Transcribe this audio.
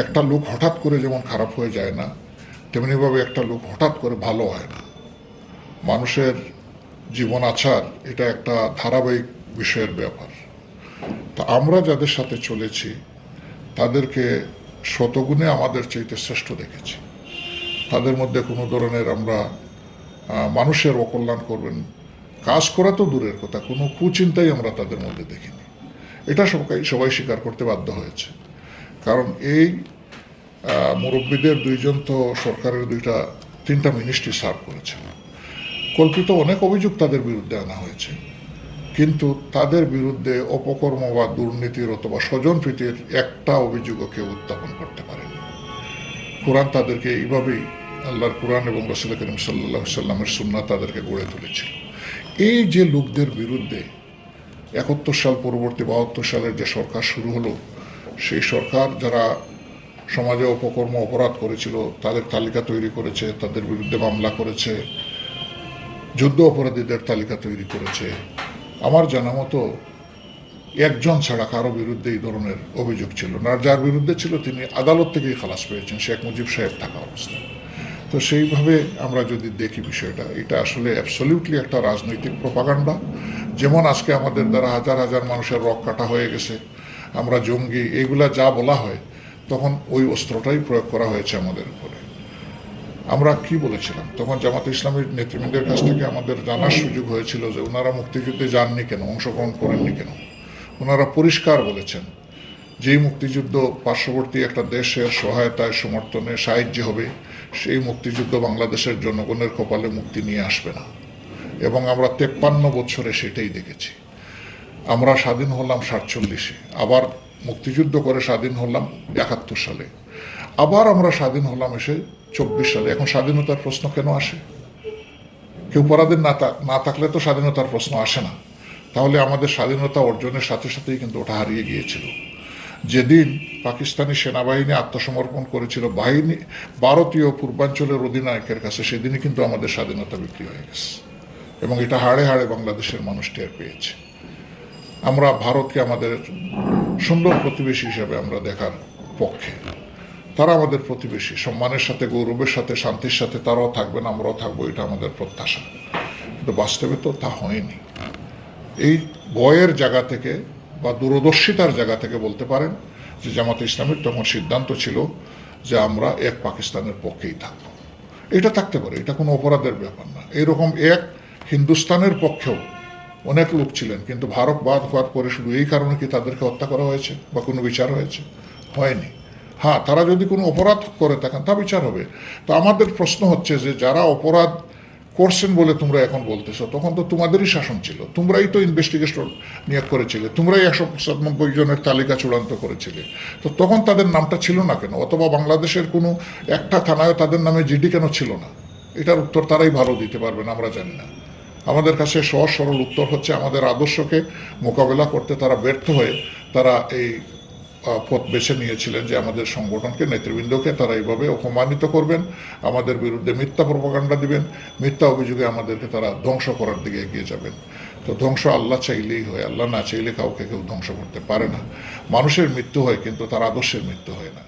একটা লোক হঠাৎ করে যেমন খারাপ হয়ে যায় না, তেমনিভাবে একটা লোক হঠাৎ করে ভালো হয় না। মানুষের জীবন আচার এটা একটা ধারাবাহিক বিষয়ের ব্যাপার। তা আমরা যাদের সাথে চলেছি তাদেরকে শতগুণে আমাদের চাইতে শ্রেষ্ঠ দেখেছি। তাদের মধ্যে কোনো ধরনের আমরা মানুষের অকল্যাণ করবেন কাজ করা তো দূরের কথা, কোনো কুচিন্তাই আমরা তাদের মধ্যে দেখিনি। এটা সবাই স্বীকার করতে বাধ্য হয়েছে। কারণ এই মুরব্বীদের দুইজন তো সরকারের তিনটা মিনিস্ট্রি সার্ভ করেছেন। কল্পিত অনেক অভিযোগ তাদের বিরুদ্ধে আনা হয়েছে, কিন্তু তাদের বিরুদ্ধে অপকর্ম বা দুর্নীতির অথবা স্বজনপ্রীতির একটা অভিযোগও কেউ উত্থাপন করতে পারেনি। কোরআন তাদেরকে এইভাবেই, আল্লাহর কোরআন এবং রাসূল করিম সাল্লাল্লাহু আলাইহি সাল্লামের সুন্নাহ তাদেরকে গড়ে তুলেছিল। এই যে লোকদের বিরুদ্ধে 71 সাল পরবর্তী 72 সালের যে সরকার শুরু হলো, সেই সরকার যারা সমাজে অপকর্ম অপরাধ করেছিল তাদের তালিকা তৈরি করেছে, তাদের বিরুদ্ধে মামলা করেছে, যুদ্ধ অপরাধীদের তালিকা তৈরি করেছে। আমার জানা মতো একজন ছাড়া কারো বিরুদ্ধে এই ধরনের অভিযোগ ছিল না। যার বিরুদ্ধে ছিল তিনি আদালত থেকেই খালাস পেয়েছেন, শেখ মুজিব সাহেব থাকা অবস্থায়। তো সেইভাবে আমরা যদি দেখি বিষয়টা, এটা আসলে অ্যাবসলিউটলি একটা রাজনৈতিক প্রপাগান্ডা। যেমন আজকে আমাদের দ্বারা হাজার হাজার মানুষের রক কাটা হয়ে গেছে, আমরা জঙ্গি, এইগুলা যা বলা হয়, তখন ওই অস্ত্রটাই প্রয়োগ করা হয়েছে আমাদের উপরে। আমরা কি বলেছিলাম তখন? জামাত ইসলামের নেতৃবৃন্দের কাছ থেকে আমাদের জানার সুযোগ হয়েছিল যে ওনারা মুক্তিযুদ্ধে যাননি কেন, অংশগ্রহণ করেননি কেন। ওনারা পরিষ্কার বলেছেন যেই মুক্তিযুদ্ধ পার্শ্ববর্তী একটা দেশের সহায়তায় সমর্থনে সাহায্য হবে, সেই মুক্তিযুদ্ধ বাংলাদেশের জনগণের কপালে মুক্তি নিয়ে আসবে না। এবং আমরা 53 বছরে সেটাই দেখেছি। আমরা স্বাধীন হলাম 47-এ, আবার মুক্তিযুদ্ধ করে স্বাধীন হলাম 71 সালে, আবার আমরা স্বাধীন হলাম এসে 24 সালে। এখন স্বাধীনতার প্রশ্ন কেন আসে? কেউ পরাধীন না থাকলে তো স্বাধীনতার প্রশ্ন আসে না। তাহলে আমাদের স্বাধীনতা অর্জনের সাথে সাথেই কিন্তু ওটা হারিয়ে গিয়েছিল। যেদিন পাকিস্তানি সেনাবাহিনী আত্মসমর্পণ করেছিল ভারতীয় পূর্বাঞ্চলের অধিনায়কের কাছে, সেদিনই কিন্তু আমাদের স্বাধীনতা বিক্রি হয়ে গেছে, এবং এটা হাড়ে হাড়ে বাংলাদেশের মানুষ টের পেয়েছে। আমরা ভারতকে আমাদের সুন্দর প্রতিবেশী হিসেবে আমরা দেখার পক্ষে। তারা আমাদের প্রতিবেশী, সম্মানের সাথে, গৌরবের সাথে, শান্তির সাথে তারাও থাকবেন, আমরাও থাকবো, এটা আমাদের প্রত্যাশা। কিন্তু বাস্তবে তো তা হয়নি। এই ভয়ের জায়গা থেকে বা দূরদর্শিতার জায়গা থেকে বলতে পারেন যে জামাতে ইসলামের তখন সিদ্ধান্ত ছিল যে আমরা এক পাকিস্তানের পক্ষেই থাকব। এটা থাকতে পারে, এটা কোনো অপরাধের ব্যাপার না। এইরকম এক হিন্দুস্তানের পক্ষেও অনেক লোক ছিলেন, কিন্তু ভারত বাদ হওয়ার পরে শুধু এই কারণে কি তাদেরকে হত্যা করা হয়েছে বা কোনো বিচার হয়েছে? হয়নি। হ্যাঁ, তারা যদি কোনো অপরাধ করে থাকেন তা বিচার হবে। তো আমাদের প্রশ্ন হচ্ছে যে যারা অপরাধ করছেন বলে তোমরা এখন বলতেছো, তখন তো তোমাদেরই শাসন ছিল, তোমরাই তো ইনভেস্টিগেশন নিয়োগ করেছিলে, তোমরাই 197 জনের তালিকা চূড়ান্ত করেছিলে। তো তখন তাদের নামটা ছিল না কেন? অথবা বাংলাদেশের কোনো একটা থানায় তাদের নামে জিডি কেন ছিল না? এটার উত্তর তারাই ভালো দিতে পারবেন, আমরা জানি না। আমাদের কাছে সহজ সরল উত্তর হচ্ছে আমাদের আদর্শকে মোকাবেলা করতে তারা ব্যর্থ হয়ে তারা এই পথ বেছে নিয়েছিলেন যে আমাদের সংগঠনকে, নেতৃবৃন্দকে তারা এইভাবে অপমানিত করবেন, আমাদের বিরুদ্ধে মিথ্যা প্রপাগান্ডা দিবেন, মিথ্যা অভিযোগে আমাদেরকে তারা ধ্বংস করার দিকে এগিয়ে যাবেন। তো ধ্বংস আল্লাহ চাইলেই হয়, আল্লাহ না চাইলে কাউকে কেউ ধ্বংস করতে পারে না। মানুষের মৃত্যু হয়, কিন্তু তার আদর্শের মৃত্যু হয় না।